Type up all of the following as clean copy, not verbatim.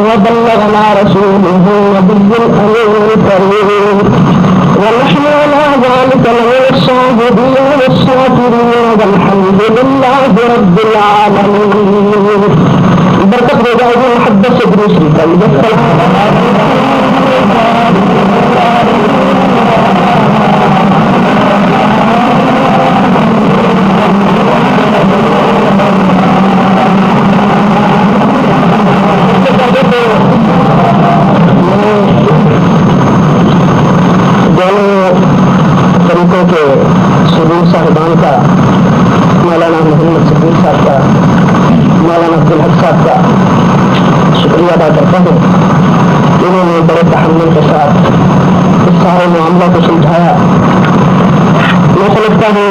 وبلغنا رسوله نبي الأمين الكريم ونحن على ذلك من الشاهدين والشاكرين والحمد لله رب العالمين. بركت رضاء محبت ادریس طریقوں کے شبیر صاحبان کا، مولانا محمد شبیر صاحب کا، مولانا عبدالحق صاحب کا شکریہ ادا کرتا ہوں. انہوں نے بڑے تحمل کے ساتھ اس سارے معاملہ کو سمجھایا. میں سمجھتا ہوں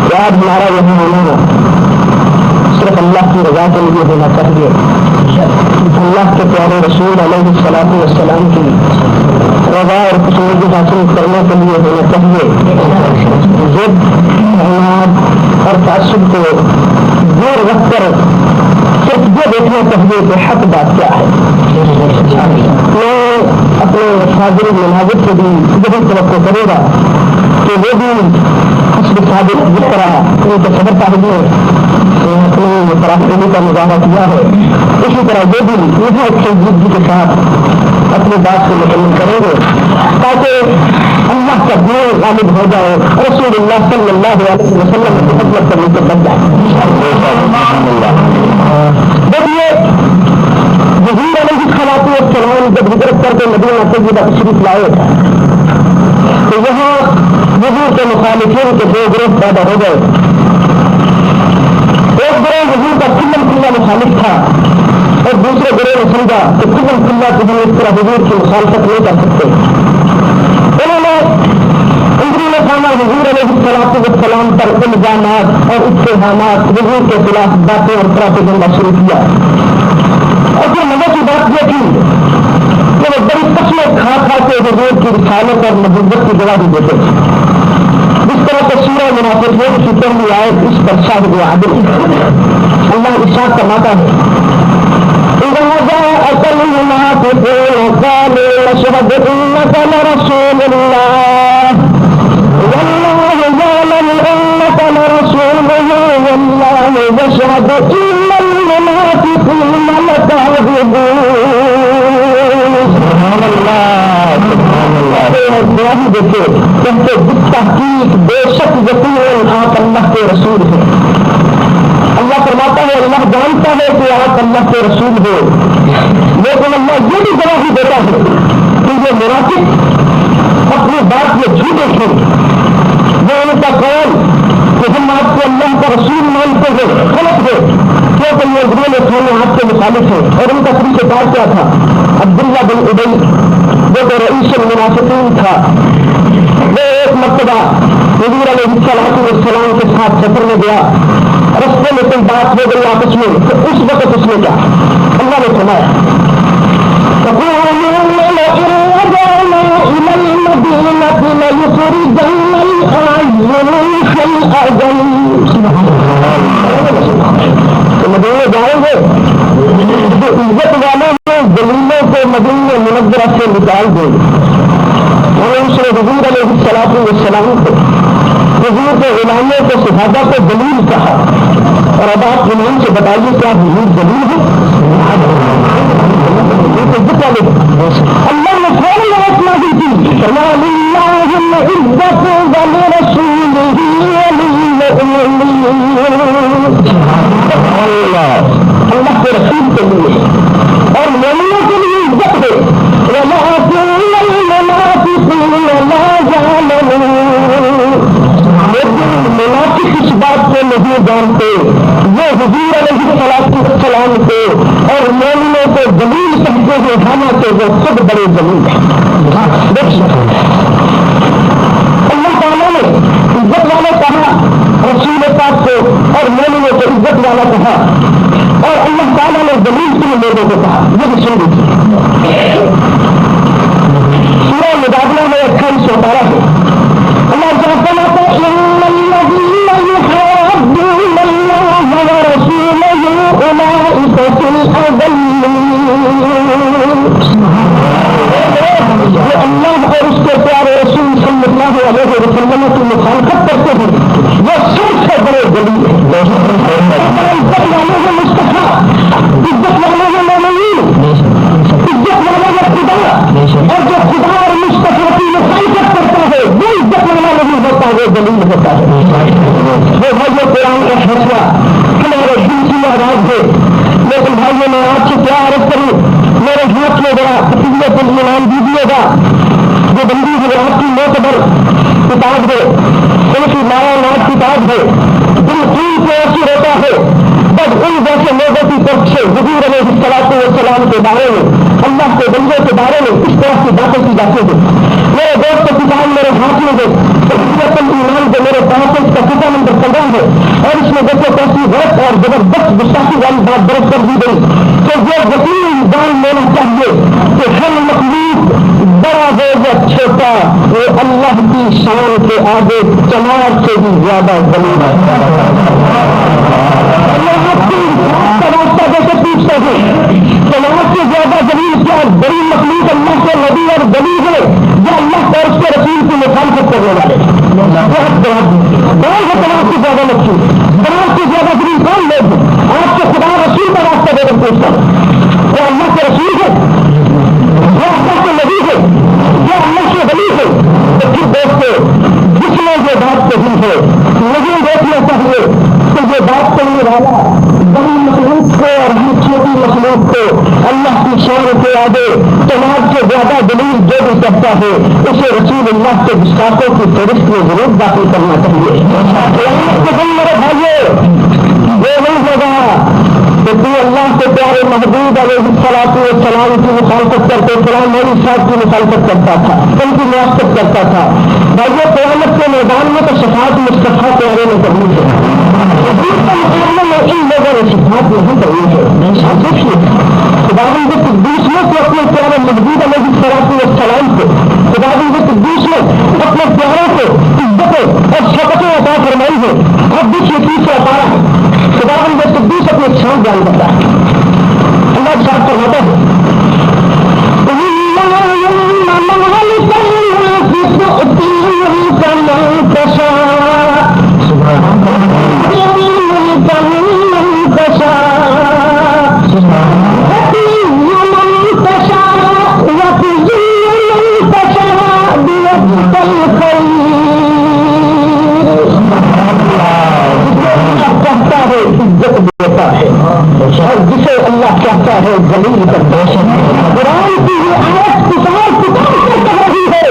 کہ آج ہمارا یہاں ہونا صرف اللہ کی رضا کے لیے ہونا چاہیے. اللہ کے پیارے رسول علیہ الصلوۃ والسلام کی رضا اور خوشنودی حاصل کرنے کے لیے ہونا چاہیے. ضد، اعناد اور تعصب کو دور رکھ کر صرف یہ دیکھنا چاہیے کہ حق بات کیا ہے. میں اپنے حاضر مناظر سے بھی یہی توقع کروں گا کہ وہ بھی حسب صادق جس طرح ان کے صدر صاحب نے اپنی فراخی کا مظاہرہ کیا ہے، اسی طرح وہ بھی نہایت سنجیدگی کے ساتھ اپنی بات کو مکمل کریں گے تاکہ اللہ کا دین غالب ہو جائے، رسول اللہ صلی اللہ علیہ وسلم کی خدمت کرنے سے بچ جائے. دیکھیے، حضور علیہ الصلوۃ والسلام جب ہجرت کر کے مدینہ طیبہ تشریف لائے تو یہاں حضور کے مخالفین کے دو گروہ پیدا ہو گئے. ایک گروہ حضور کا کلم کھلا مخالف تھا اور دوسرے گروہ نے سمجھا کہ کلم کھلا تو ہم اس طرح حضور کی مخالفت نہیں کر سکتے. انہوں نے اندرون خانہ حضور علیہ الصلوۃ والسلام پر الزامات اور اتہامات حضور کے خلاف باتیں اور پراپیگنڈا شروع کیا. اور پھر مزے کی بات یہ تھی کہ وہ بڑی قسمیں کھا کھا کے حضور کی رسالت اور نبوت کی گواہی دیتے تھے. جس طرح سے سورہ منافقون کی پہلی آیت اس پر شاہد عادل. اللہ ارشاد فرماتا ہے إذا جاءك المنافقون قالوا نشهد إنك لرسول الله والله يعلم إنك لرسوله والله يشهد إن المنافقين لكاذبون. سبحان اللہ. دیکھے کہتے تحقیق بے شک یقین آپ اللہ کے رسول ہیں. اللہ فرماتا ہے اللہ جانتا ہے کہ آپ اللہ کے رسول ہو، لیکن اللہ یہ بھی گواہی دیتا ہے کہ یہ منافق اپنی بات یہ جھوٹے تھے. وہ ان کا قول کہ ہم آپ کو اللہ کا رسول مانتے ہیں غلط ہے، کیونکہ یہ گروہ میں تھے آپ کے مخالف ہیں. اور ان کا طریقہ کار کیا تھا؟ عبداللہ بن ابی جو کہ رئیس المنافقین تھا، وہ ایک مرتبہ حضور علیہ الصلوۃ والسلام کے ساتھ سفر میں گیا. رستے میں کوئی بات ہو گئی آپس میں، تو اس وقت اس نے کیا اللہ نے فرمایا مدینے جائیں گے جو عزت والے ہیں دلیلوں کو مدینہ منورہ سے نکال دیں گے. اس نے حضور علیہ الصلوۃ والسلام کو حضور کے غلاموں کو صحابہ کو دلیل کہا. اور اب آپ غلام سے بتائیے کیا حضور دلیل ہے؟ اللہ نے فوراً آیت نازل کی اللہ کے رسول کے لیے اور مومنوں کے لیے عزت ہے. منافق اس بات کو نہیں جانتے، وہ حضور علیہ الصلوۃ والسلام کو اور مومنوں کو دلیل سمجھتے ہیں حالانکہ وہ خود بڑے دلیل ہیں. اللہ اور اس کے پیارے رسول صلی اللہ علیہ وسلم کی مخالفت کرتے ہیں وہ سب سے بڑے دلیل ہیں. عزت والوں میں مصطفیٰ، عزت والوں میں مومنین، عزت والوں میں خدا، اور جو خدا اور مصطفیٰ کی مخالفت کرتا ہے وہ عزت والا نہیں ہوتا، وہ دلیل ہوتا ہے. وہ بھائیو قرآن کا فیصلہ ہمارے دل کی آواز ہے. لیکن بھائیو میں آپ سے کیا عرض کروں، میرے ہاتھ میں ذرا حقیقت ایمان دیجیے گا. جو بندی حضرات کی معتبر کتاب ہے، ان کی مایا ناز کتاب ہے، دل خون سے ایسی ہوتا ہے جب ان جیسے لوگوں کی طرف سے حضور علیہ السلام کے بارے میں، اللہ کے بندوں کے بارے میں اس طرح کی باتیں کی جاتی ہیں. میرے دوست کتاب میرے ہاتھ میں ہے، حقیقت ایمان جو میرے پاس ہے، اس کا صفحہ نمبر 15 ہے، اور اس میں دیکھو کیسی غلط اور زبردست گستاخی والی بات درج کر دی گئی کہ یہ یقین جان لینا چاہیے کہ ہر مخلوق بڑا ہو یا چھوٹا وہ اللہ کی شان کے آگے چمار سے بھی زیادہ ضرور ہے. راستہ جیسے پوچھتے ہیں چمار سے زیادہ ضرور کیا بڑی مخلوق اللہ کے نبی اور ولی ہے یا اللہ اور اس کے رسول کی مخالفت کرنے والے؟ کون ہے تمام سے زیادہ مخلوق؟ تمام سے زیادہ ضرور کون لوگ ہیں؟ آپ کو خدا رسول کا راستہ دے کر پوچھتا ہوں، وہ اللہ کے رسول ہے، وہ اللہ کے نبی ہے، وہ اللہ کے ولی ہے. تو پھر دوستو جس میں یہ بات کہی ہے نہیں دیکھنا چاہیے کہ یہ بات کرنے والا بڑی مخلوق کو اور ہر چھوٹی مخلوق کو اللہ کی شان کے آگے تمام سے زیادہ دلیل جو بھی کرتا ہے اسے رسول اللہ کے گستاخوں کی فہرست میں ضرور داخل کرنا چاہیے. میرے بھائیو یہ نہیں ہوگا کہ تو اللہ کے پیارے محبوب علیہ السلام کی مخالفت کرتے فلاں مولوی صاحب کی مخالفت کرتا تھا، ان کی موافقت کرتا تھا. بھائیو قیامت کے میدان میں تو شفاعت مصطفیٰ پیارے نے کرنی ہے، مقابلے میں ان لوگوں نے شفاعت نہیں کرنی ہے. دیکھیے خداوند قدوس نے تو اپنے پیارے محبوب علیہ السلام کو، خداوند قدوس نے اپنے پیاروں کو عزتیں اور شفقتیں عطا فرمائی ہے. اب دیکھیے تیسرا پارہ ہے، خداوند قدوس اپنے شان بیان کرتا ہے. اللہ صاحب فرماتا ہے عزت دیتا ہے اور جسے اللہ چاہتا ہے ذلیل کرتا ہے. قرآن کی یہ آیت کتاب کر رہی ہے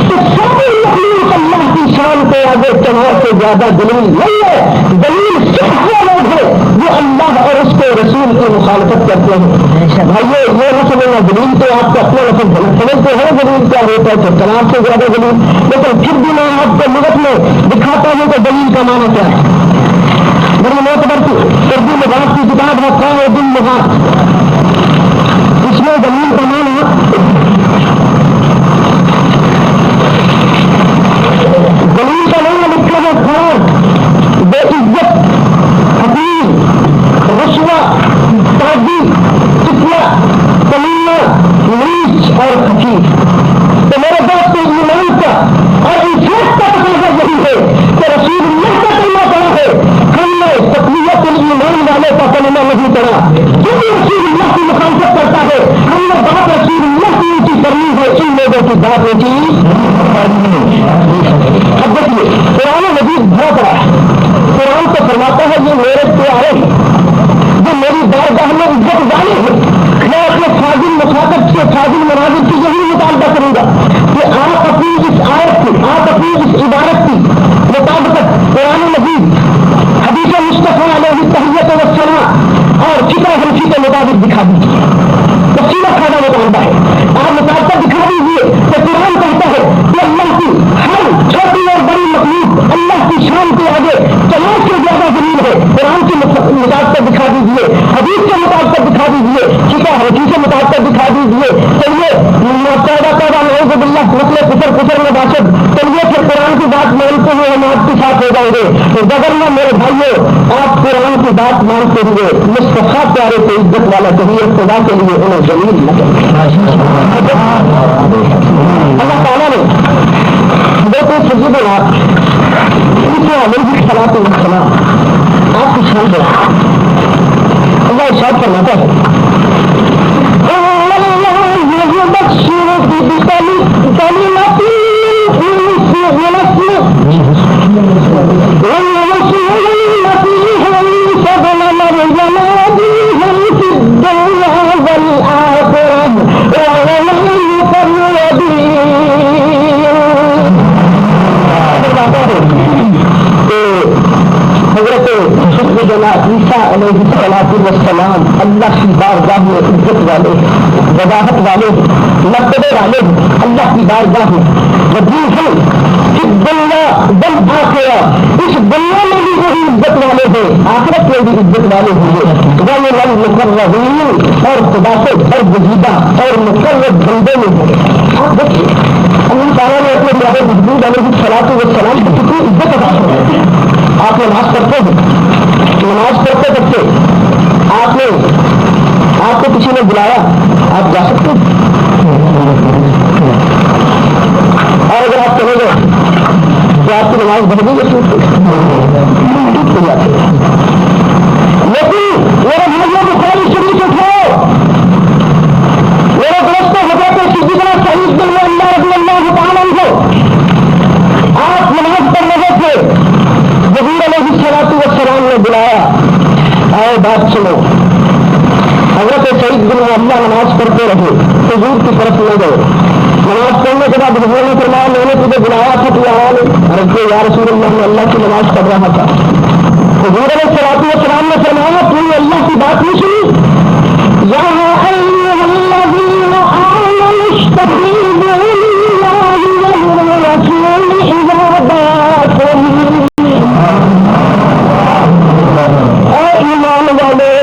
کہ ساری مخلوق اللہ کی شان کے آگے چمار سے زیادہ دلیل نہیں ہے. دلیل صرف وہ لوگ ہیں جو اللہ اور اس کے رسول کی مخالفت کرتے ہیں. بھائیو یہ نہ سمجھنا دلیل تو آپ کا اپنا لفظ سمجھتے ہیں دلیل کیا ہوتا ہے تو چمار سے زیادہ دلیل، لیکن پھر بھی میں آپ کو لغت میں دکھاتا ہوں کہ دلیل کا معنی کیا ہے. بڑی معتبر کی اردو لغات کی کتاب ہے قواعد اللغات، اس میں دلیل کا معنی دلیل کا معنی لکھا ہے خراب، بے عزت، حقیر، رشوہ، تعدی، فتنہ، کمینہ، نیچ اور حقیر. تو میرے دوست ایمان کا اور انصاف کا تقاضا یہی ہے کہ رسول اللہ کا کلمہ پڑھا ہے، ہم نے تقویت الایمان والے کا کلمہ نہیں پڑھا. جو بھی رسول اللہ کی مخالفت کرتا ہے ہم نے بات رسول اللہ کی اونچی کرنی ہے، ان لوگوں کی بات اونچی. اب دیکھیے قرآن مجید بھرا پڑا ہے. قرآن کو فرماتا ہے یہ میرے پیارے ہیں جو میری بارگاہ میں عزت والے ہیں. میں اپنے فاضل مخاطب سے فاضل مناظر کی یہی مطالبہ کروں گا کہ آپ اپنی اس آیت کی، آپ اپنی اس عبارت کی مطابقت قرآن مجید، حدیث مصطفیٰ علیہ تحیت والسلام اور فقہ حنفی کے مطابق دکھا دیجیے. تو سیدھا کھانا مطالبہ ہے، آپ مطابقت دکھا دیجیے کہ قرآن کہتا ہے کہ اللہ کی ہر چھوٹی اور بڑی مخلوق اللہ کی شان کے آگے چمار سے زیادہ ضرور ہے. قرآن کی مطابقت دکھا دیجیے، حدیث کے مطابقت دکھا دیجیے، فقہ حنفی سے مطابقت دکھا دیجیے. چلیے پیدا نعوذ باللہ مسئلے کفر میں باشد، چلیے پھر قرآن کی کی بات مانتے ہیں ہم آپ کے ساتھ ہو جائیں گے، تو ورنہ میرے بھائیوں آپ قرآن کی بات مانتے ہوئے مصطفیٰ پیارے کو عزت والا کہیے، خدا کے لیے انہیں ذلیل نہ کریں۔ اللہ تعالیٰ نے دیکھو سیدنا عیسیٰ علیہ السلام آپ کی شان دے اللہ ارشاد فرماتا ہے عیسیٰ علیہ السلام اللہ کی بارگاہ میں عزت والے، وضاحت والے، مرتبے والے، اللہ کی بارگاہ میں وجیح ہیں اس دنیا بل آخرہ، اس دنیا میں بھی وہی عزت والے ہیں، آخرت میں بھی عزت والے ہوں گے، والمقربین اور خدا سے برگزیدہ اور مقرب بندے میں ہیں۔ آپ دیکھیے اللہ تعالیٰ نے اپنے پیارے محبوب علیہ الصلوۃ والسلام کو کتنی عزت عطا فرمائی۔ آپ نماز پڑھتے ہیں، نماز پڑھتے پڑھتے آپ کو کسی نے بلایا، آپ جا سکتے ہیں، اور اگر آپ چلے گئے تو آپ کی نماز بڑھ گئی ہے، لیکن میرے بھائیوں بخاری شریف اٹھو، میرے دوستوں حضرت سیدنا سعید بن اللہ رضی اللہ تعالیٰ عنہ آپ نماز پڑھ رہے تھے، حضور علیہ الصلوۃ والسلام نے بلایا، آئے بات سنو۔ حضرت سعید بن اللہ نماز پڑھتے رہے، حضور کی طرف لے گئے، نماز پڑھنے کے بعد حضور نے فرمایا میں نے تجھے بلایا تھا تو آیا نہیں، عرض یا رسول اللہ میں اللہ کی نماز پڑھ رہا تھا۔ حضور علیہ الصلوۃ والسلام نے فرمایا تو نے اللہ کی بات نہیں سنی، یا ایھا الذین آمنوا استجیبوا للہ والرسول اذا دعاکم، اے ایمان والے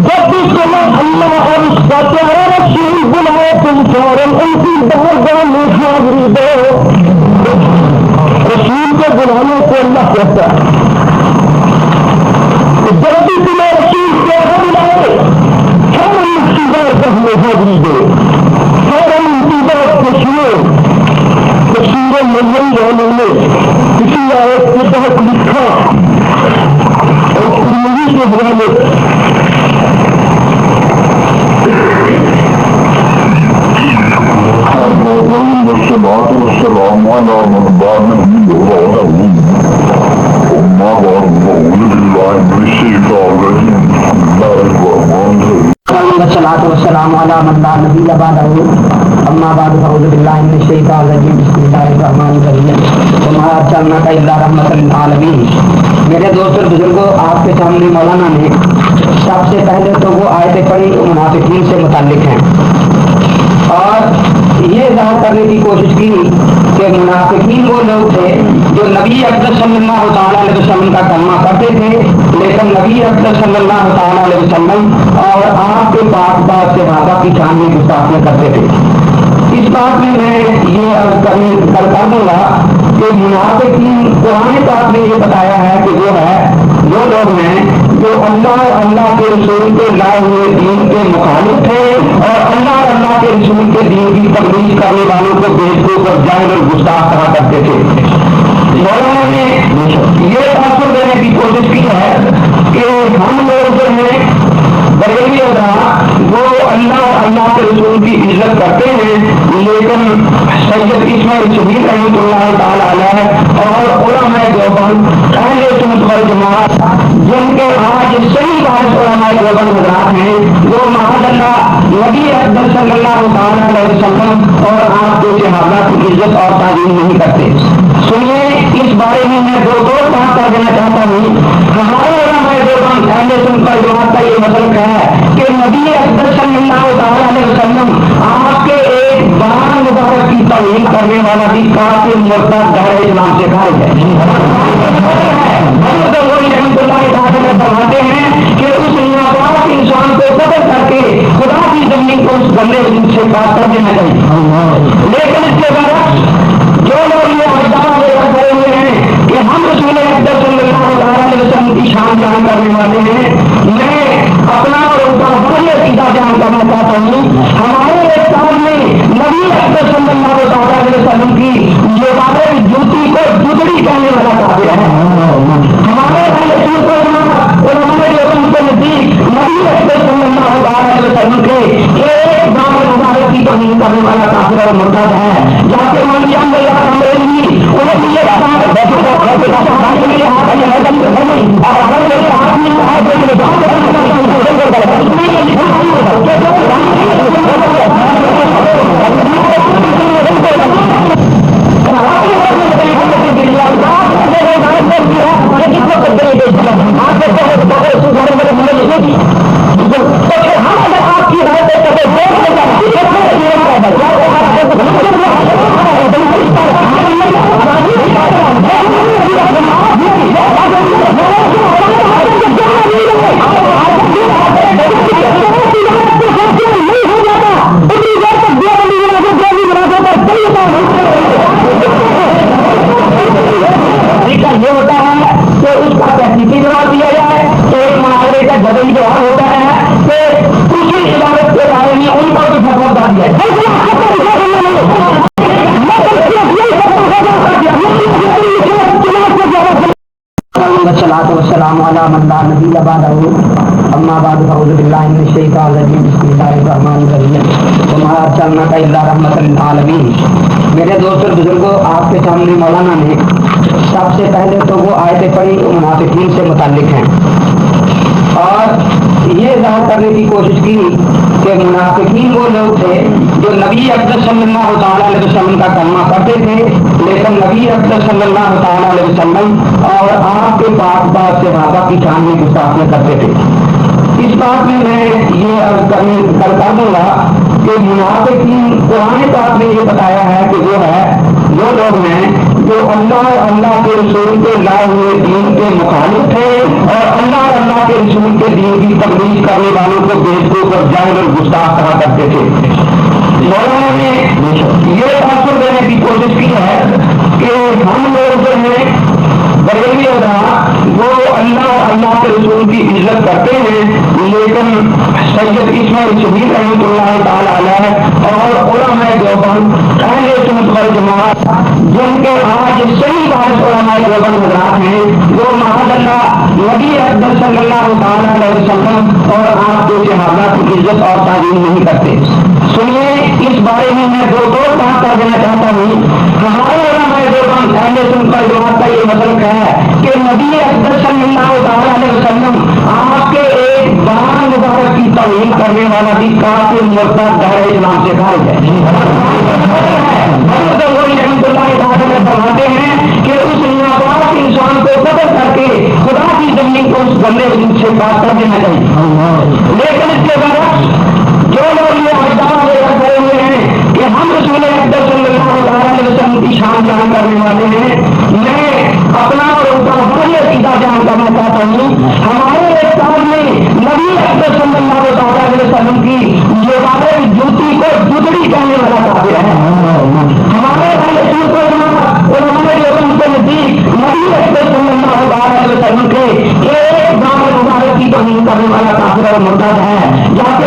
جب بھی تمہیں اللہ اور اس کا پیارا رسول بلائے تم فوراً ان کی بارگاہ میں حاضری دو۔ رسول کے بلانے کو اللہ کہتا ہے، جب بھی تمہیں رسول پیارا بلائے فوراً ان کی بارگاہ میں حاضری دو، فوراً ان کی بات کو سنو۔ تفسیر نظری والوں نے کسی آیت کے تحت لکھا اور ترمذی کے حوالے والصلاة والسلام على من بعد وعلى أما بعد أعوذ بالله من الشيطان الرجيم بسم الله الرحمن الرحيم والصلاة والسلام على من لا نبي بعده أما بعد أعوذ بالله من الشيطان الرجيم بسم الله الرحمن الرحيم وما أرسلناك إلا رحمة للعالمين۔ میرے دوست اور بزرگوں، آپ کے سامنے مولانا نے سب سے پہلے تو وہ آیتیں پڑھی جو منافقین سے متعلق ہیں، اور یہ ظاہر کرنے کی کوشش کی کہ منافقین وہ لوگ تھے جو نبی اکرم صلی اللہ تعالیٰ علیہ وسلم کا کلمہ پڑھتے تھے، لیکن نبی اکرم صلی اللہ تعالیٰ علیہ وسلم اور آپ کے پاک بات صحابہ کی شان میں گستاخیاں کرتے تھے۔ اس بات میں یہ عرض کر دوں گا کہ منافقین قرآن پاک نے یہ بتایا ہے کہ وہ لوگ ہیں جو اللہ اور اللہ کے رسول کے لائے ہوئے دین کے مخالف تھے، اور اللہ اور اللہ کے رسول کے دین کی تبلیغ کرنے والوں کو بیوقوف اور جاہل اور گستاخ کہا کرتے تھے۔ مولانا نے یہ تاثر دینے کی کوشش کی ہے کہ ہم لوگ جو ہیں بریلی وہ اللہ اور اللہ کے رسول کی عزت کرتے ہیں، لیکن سید اسماعیل شبیر رحمۃ اللہ تعالیٰ علیہ اور علماء دیوبند اہل سنت والجماعت جن کے آج صحیح بات علماء دیوبند حضرات ہیں، وہ معاذ اللہ نبی اکرم صلی اللہ تعالیٰ علیہ وسلم اور آپ کے صحابہ کی عزت اور تعظیم نہیں کرتے۔ سنیے، اس بارے میں دو بات کر دینا چاہتا ہوں۔ ہمارے علماء دیوبند اہل سنت والجماعت کا یہ مسلک ہے کہ نبی اکرم صلی اللہ تعالیٰ علیہ وسلم آپ کے ایک بیان مبارک کی توہین کرنے والا بھی کافر مرتد دائرہ اسلام سے خارج ہے۔ فرماتے ہیں کہ اس ناپاک انسان کو قتل کر کے خدا کی زمین کو اس بندے سے پاک کر دینا چاہیے، لیکن اس کے برعکس جو لوگ یہ تعالیٰ علیہ وسلم کی لباس جوتی کو جدڑی کہنے والا کافر ہے. ہمارے کے نزدیک نبی اکرم صلی اللہ علیہ وسلم کے ایک دامن مبارک کی توہین کرنے والا کافر اور مرتد ہے. جا کے یہ ہوتا ہے کہ اس کا تحقیقی جواب دیا جائے. ایک محاورے کا جبری جواب ہوتا ہے کہ اسی عبادت کے بارے میں ان کو بھی فتویٰ دیا جائے. والصلاة والسلام على من لا نبي بعده أما بعد فأعوذ بالله من الشيطان الرجيم بسم الله الرحمن الرحيم وما أرسلناك إلا رحمة للعالمين. میرے دوست اور بزرگوں، آپ کے سامنے مولانا نے سب سے پہلے تو وہ آیتیں پڑھی جو منافقین سے متعلق ہیں اور یہ ظاہر کرنے کی کوشش کی کہ منافقین وہ لوگ تھے جو نبی اکرم صلی اللہ تعالیٰ علیہ وسلم کا کلمہ پڑھتے تھے لیکن نبی اکرم صلی اللہ تعالیٰ علیہ وسلم اور آپ کے پاک بعد صحابہ کی شان میں گستاخیاں کرتے تھے. اس بات میں یہ عرض کر دوں گا کہ منافقین قرآن پاک نے یہ بتایا ہے کہ وہ لوگ ہیں جو اللہ اور اللہ کے رسول کے لائے ہوئے دین کے مخالف تھے اور اللہ اور اللہ کے رسول کے دین کی تبلیغ کرنے والوں کو بیوقوف اور جاہل اور گستاخ کہا کرتے تھے. مولانا نے یہ تاثر دینے کی کوشش کی ہے کہ ہم لوگ جو ہیں بریلوی اور وہ اللہ اور اللہ کے رسول کی عزت کرتے ہیں لیکن سید اسماعیل شبیر رحمۃ اللہ تعالی علیہ اور علماء دیوبند اہل سنت والجماعت جن کے آج صحیح بات علماء دیوبند حضرات ہیں وہ معاذ اللہ نبی اکرم صلی اللہ تعالی علیہ وسلم اور آپ کے صحابہ کی عزت اور تعظیم نہیں کرتے. سنیے اس بارے میں دو بات کر دینا چاہتا ہوں. ہمارے علماء دیوبند اہل سنت والجماعت کا یہ مطلب ہے کہ نبی اکرم صلی اللہ تعالی علیہ وسلم آپ کے ایک بان مبارک کی توہین کرنے والا بھی کافر مرتد دائرہ اسلام سے خارج ہے. فرماتے ہیں کہ اس ناپاک انسان کو قتل کر کے خدا کی زمین کو اس گندے وجود سے پاک کر دینا چاہیے. لیکن اس کے برعکس جو لوگ یہ دعویٰ لے کر کھڑے ہوئے ہیں کہ ہم رسول اکرم صلی اللہ علیہ وسلم کی شان بیان کرنے والے ہیں، میں اپنا اور ان کا بڑی عقیدہ بیان کرنا چاہتا ہوں. ہمارے استاد میں نبی اکرم صلی اللہ علیہ وسلم کی لباس جوتی کو جدڑی کہنے والا کافر ہے. ہمارے کے نزدیک نبی اکرم صلی اللہ علیہ وسلم کے ایک دامن مبارک کی توہین کرنے والا کافر اور مرتد ہے. جا کے